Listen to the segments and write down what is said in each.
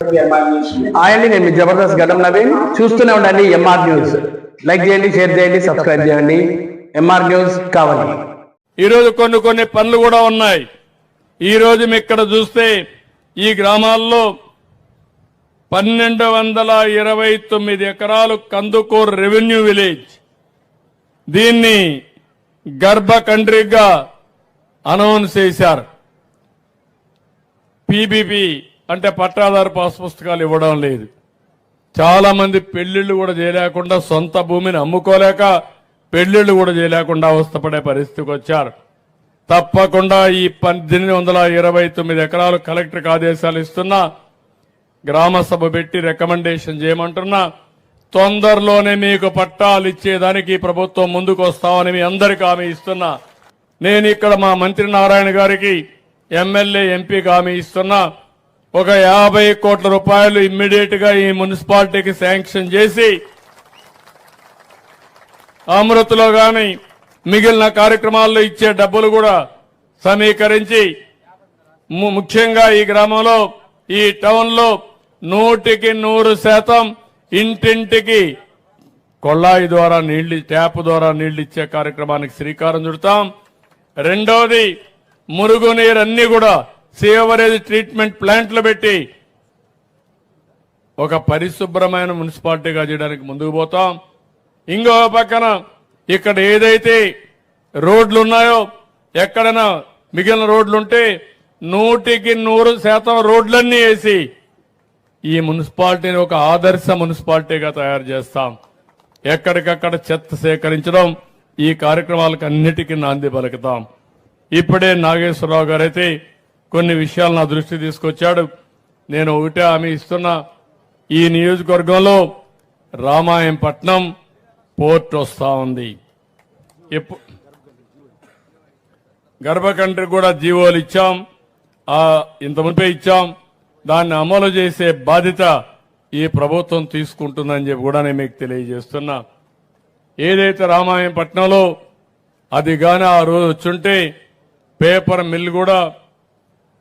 అండి, నేను మీ జబర్దస్త్ గడ్డం నవీన్. చూస్తూనే ఉండండి ఎంఆర్ న్యూస్. లైక్ చేయండి, షేర్ చేయండి, సబ్స్క్రైబ్ చేయండి. ఎంఆర్ న్యూస్ కావాలి. ఈరోజు కొన్ని పనులు కూడా ఉన్నాయి. ఈ రోజు మీ ఇక్కడ చూస్తే ఈ గ్రామాల్లో 1229 ఎకరాలు కందుకూరు రెవెన్యూ విలేజ్, దీన్ని గర్భ కంట్రీగా అనౌన్స్ చేశారు. పీబీపీ అంటే పట్టాదారు పాస్ పుస్తకాలు ఇవ్వడం లేదు. చాలా మంది పెళ్లిళ్లు కూడా చేయలేకుండా, సొంత భూమిని అమ్ముకోలేక పెళ్లిళ్లు కూడా చేయలేకుండా అవస్థపడే పరిస్థితికి వచ్చారు. తప్పకుండా ఈ 1829 ఎకరాలు కలెక్టర్కి ఆదేశాలు ఇస్తున్నా, గ్రామ సభ పెట్టి రికమెండేషన్ చేయమంటున్నా. తొందరలోనే మీకు పట్టాలు ఇచ్చేదానికి ప్రభుత్వం ముందుకు వస్తామని మీ అందరికీ హామీ ఇస్తున్నా. నేను ఇక్కడ మా మంత్రి నారాయణ గారికి, ఎమ్మెల్యే, ఎంపీకి హామీ ఇస్తున్నా. ఒక 50 కోట్ల రూపాయలు ఇమ్మీడియట్ గా ఈ మున్సిపాలిటీకి శాంక్షన్ చేసి, అమృత్లో గాని మిగిలిన కార్యక్రమాల్లో ఇచ్చే డబ్బులు కూడా సమీకరించి, ముఖ్యంగా ఈ గ్రామంలో, ఈ టౌన్ లో 100% ఇంటింటికి కొళాయి ద్వారా నీళ్లు, ట్యాప్ ద్వారా నీళ్లు ఇచ్చే కార్యక్రమానికి శ్రీకారం చుడతాం. రెండోది, మురుగునీరు అన్ని కూడా సేవరేజ్ ట్రీట్మెంట్ ప్లాంట్లు పెట్టి ఒక పరిశుభ్రమైన మున్సిపాలిటీగా చేయడానికి ముందుకు పోతాం. ఇంకో పక్కన ఇక్కడ ఏదైతే రోడ్లు ఉన్నాయో, ఎక్కడైనా మిగిలిన రోడ్లుంటే 100% రోడ్లన్నీ వేసి ఈ మున్సిపాలిటీని ఒక ఆదర్శ మున్సిపాలిటీగా తయారు చేస్తాం. ఎక్కడికక్కడ చెత్త సేకరించడం, ఈ కార్యక్రమాలకు అన్నిటికీ నాంది పలుకుతాం. ఇప్పుడే నాగేశ్వరరావు గారైతే కొన్ని విషయాలు నా దృష్టి తీసుకొచ్చాడు. నేను ఒకటే హామీ ఇస్తున్నా, ఈ నియోజకవర్గంలో రామాయంపట్నం పోర్ట్ వస్తా ఉంది. గర్భకంట్రి కూడా జీవోలు ఇచ్చాం, ఇంత మునిపే ఇచ్చాం. దాన్ని అమలు చేసే బాధ్యత ఈ ప్రభుత్వం తీసుకుంటుందని చెప్పి కూడా నేను మీకు తెలియజేస్తున్నా. ఏదైతే రామాయంపట్నంలో అది గాని ఆ రోజు వచ్చుంటే పేపర్ మిల్ కూడా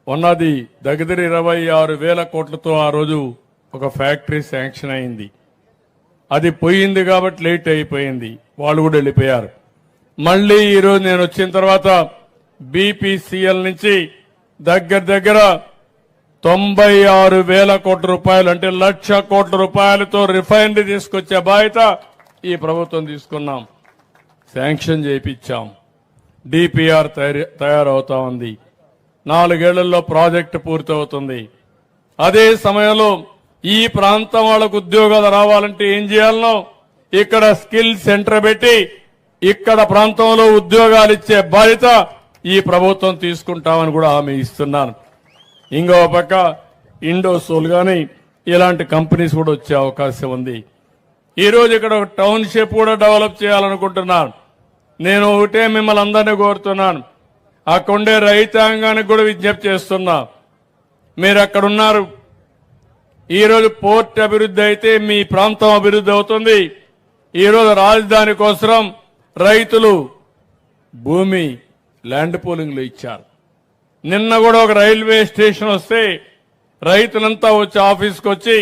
ఉన్నది, దగ్గర 26,000 కోట్లతో ఆ రోజు ఒక ఫ్యాక్టరీ శాంక్షన్ అయింది. అది పోయింది కాబట్టి లేట్ అయిపోయింది, వాళ్ళు కూడా వెళ్ళిపోయారు. మళ్లీ ఈరోజు నేను వచ్చిన తర్వాత బీపీసీఎల్ నుంచి దగ్గర 96,000 కోట్ల రూపాయలు, అంటే 1,00,000 కోట్ల రూపాయలతో రిఫైనరీ తీసుకొచ్చే బాధ్యత ఈ ప్రభుత్వం తీసుకున్నాం. శాంక్షన్ చేయించాం. డిపిఆర్ తయారవుతా ఉంది. 4 ఏళ్లలో ప్రాజెక్టు పూర్తవుతుంది. అదే సమయంలో ఈ ప్రాంతం వాళ్ళకు ఉద్యోగాలు రావాలంటే ఏం చేయాలనో ఇక్కడ స్కిల్ సెంటర్ పెట్టి ఇక్కడ ప్రాంతంలో ఉద్యోగాలు ఇచ్చే బాధ్యత ఈ ప్రభుత్వం తీసుకుంటామని కూడా హామీ ఇస్తున్నాను. ఇంకో పక్క ఇండోసోల్ గాని ఇలాంటి కంపెనీస్ కూడా వచ్చే అవకాశం ఉంది. ఈ రోజు ఇక్కడ ఒక టౌన్షిప్ కూడా డెవలప్ చేయాలనుకుంటున్నాను. నేను ఒకటే మిమ్మల్ని అందరినీ కోరుతున్నాను, అక్కడుండే రైతాంగానికి కూడా విజ్ఞప్తి చేస్తున్నా. మీరు అక్కడున్నారు, ఈరోజు పోర్ట్ అభివృద్ధి అయితే మీ ప్రాంతం అభివృద్ధి అవుతుంది. ఈరోజు రాజధాని కోసం రైతులు భూమి ల్యాండ్ పూలింగ్ లో ఇచ్చారు. నిన్న కూడా ఒక రైల్వే స్టేషన్ వస్తే రైతులంతా వచ్చి ఆఫీస్కి వచ్చి,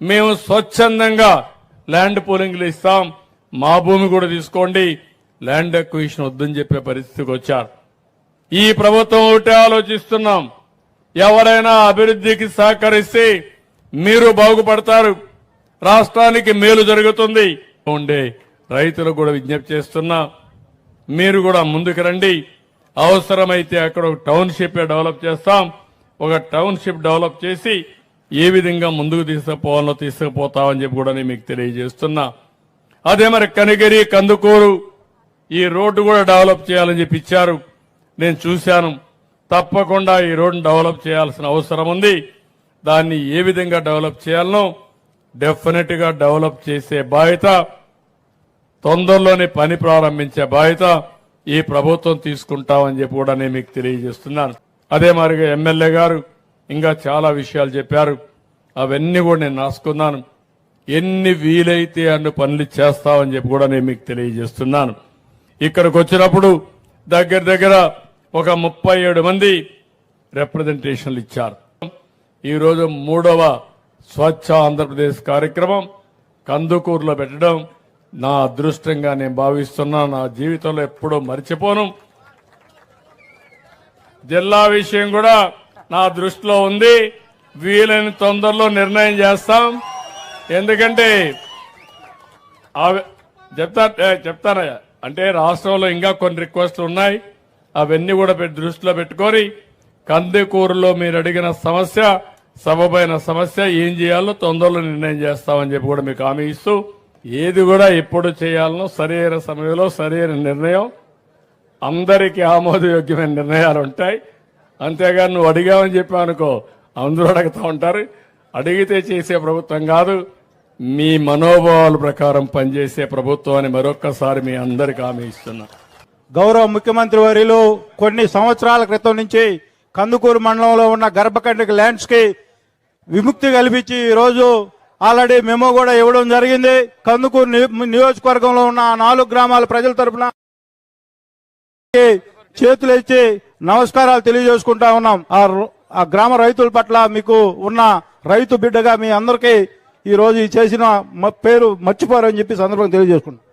మేము స్వచ్ఛందంగా ల్యాండ్ పూలింగ్ లో ఇస్తాం, మా భూమి కూడా తీసుకోండి, ల్యాండ్ అక్విజిషన్ వద్దని చెప్పే పరిస్థితికి వచ్చారు. ఈ ప్రభుత్వం ఒకటే ఆలోచిస్తున్నాం, ఎవరైనా అభివృద్ధికి సహకరిస్తే మీరు బాగుపడతారు, రాష్ట్రానికి మేలు జరుగుతుంది. ఉండే రైతులకు కూడా విజ్ఞప్తి చేస్తున్నా, మీరు కూడా ముందుకు రండి. అవసరమైతే అక్కడ ఒక టౌన్షిప్ డెవలప్ చేస్తాం. ఒక టౌన్షిప్ డెవలప్ చేసి ఏ విధంగా ముందుకు తీసుకుపోవాలో తీసుకుపోతామని చెప్పి కూడా నేను మీకు తెలియజేస్తున్నా. అదే మరి కనిగిరి, కందుకూరు ఈ రోడ్డు కూడా డెవలప్ చేయాలని చెప్పి ఇచ్చారు. నేను చూశాను. తప్పకుండా ఈ రోడ్డును డెవలప్ చేయాల్సిన అవసరం ఉంది. దాన్ని ఏ విధంగా డెవలప్ చేయాలనో డెఫినెట్ గా డెవలప్ చేసే బాధ్యత, తొందరలోనే పని ప్రారంభించే బాధ్యత ఈ ప్రభుత్వం తీసుకుంటామని చెప్పి కూడా నేను మీకు తెలియజేస్తున్నాను. అదే మరిగా ఎమ్మెల్యే గారు ఇంకా చాలా విషయాలు చెప్పారు, అవన్నీ కూడా నేను రాసుకున్నాను. ఎన్ని వీలైతే అన్ని పనులు చేస్తామని చెప్పి కూడా నేను మీకు తెలియజేస్తున్నాను. ఇక్కడికి వచ్చినప్పుడు దగ్గర ఒక 37 మంది రిప్రజెంటేషన్లు ఇచ్చారు. ఈరోజు 3వ స్వచ్ఛ ఆంధ్రప్రదేశ్ కార్యక్రమం కందుకూరులో పెట్టడం నా అదృష్టంగా నేను భావిస్తున్నా. నా జీవితంలో ఎప్పుడూ మర్చిపోను. జిల్లా విషయం కూడా నా దృష్టిలో ఉంది. వీలైన తొందరలో నిర్ణయం చేస్తాం. ఎందుకంటే చెప్తానయ్యా, అంటే రాష్ట్రంలో ఇంకా కొన్ని రిక్వెస్ట్లు ఉన్నాయి. అవన్నీ కూడా దృష్టిలో పెట్టుకొని కందుకూరులో మీరు అడిగిన సమస్య, సబబైన సమస్య ఏం చేయాలో తొందరలో నిర్ణయం చేస్తామని చెప్పి కూడా మీకు హామీ ఇస్తూ, ఏది కూడా ఎప్పుడు చేయాలనో సరైన సమయంలో సరైన నిర్ణయం, అందరికీ ఆమోదయోగ్యమైన నిర్ణయాలు ఉంటాయి. అంతేగాని నువ్వు అడిగావని చెప్పావనుకో అందరూ అడుగుతూ ఉంటారు. అడిగితే చేసే ప్రభుత్వం కాదు, మీ మనోభావాల ప్రకారం పనిచేసే ప్రభుత్వం అని మరొక్కసారి మీ అందరికీ హామీ ఇస్తున్నా. గౌరవ ముఖ్యమంత్రి వర్యులు కొన్ని సంవత్సరాల క్రితం నుంచి కందుకూరు మండలంలో ఉన్న గర్భకండ్రిక ల్యాండ్స్ కి విముక్తి కల్పించి ఈరోజు ఆల్రెడీ మెమో కూడా ఇవ్వడం జరిగింది. కందుకూరు నియోజకవర్గంలో ఉన్న 4 గ్రామాల ప్రజల తరఫున చేతులు ఇచ్చి నమస్కారాలు తెలియజేసుకుంటా ఉన్నాం. ఆ గ్రామ రైతుల పట్ల మీకు ఉన్న రైతు బిడ్డగా మీ అందరికీ ఈ రోజు చేసిన పేరు మర్చిపోరని చెప్పి సందర్భంగా తెలియజేసుకుంటాం.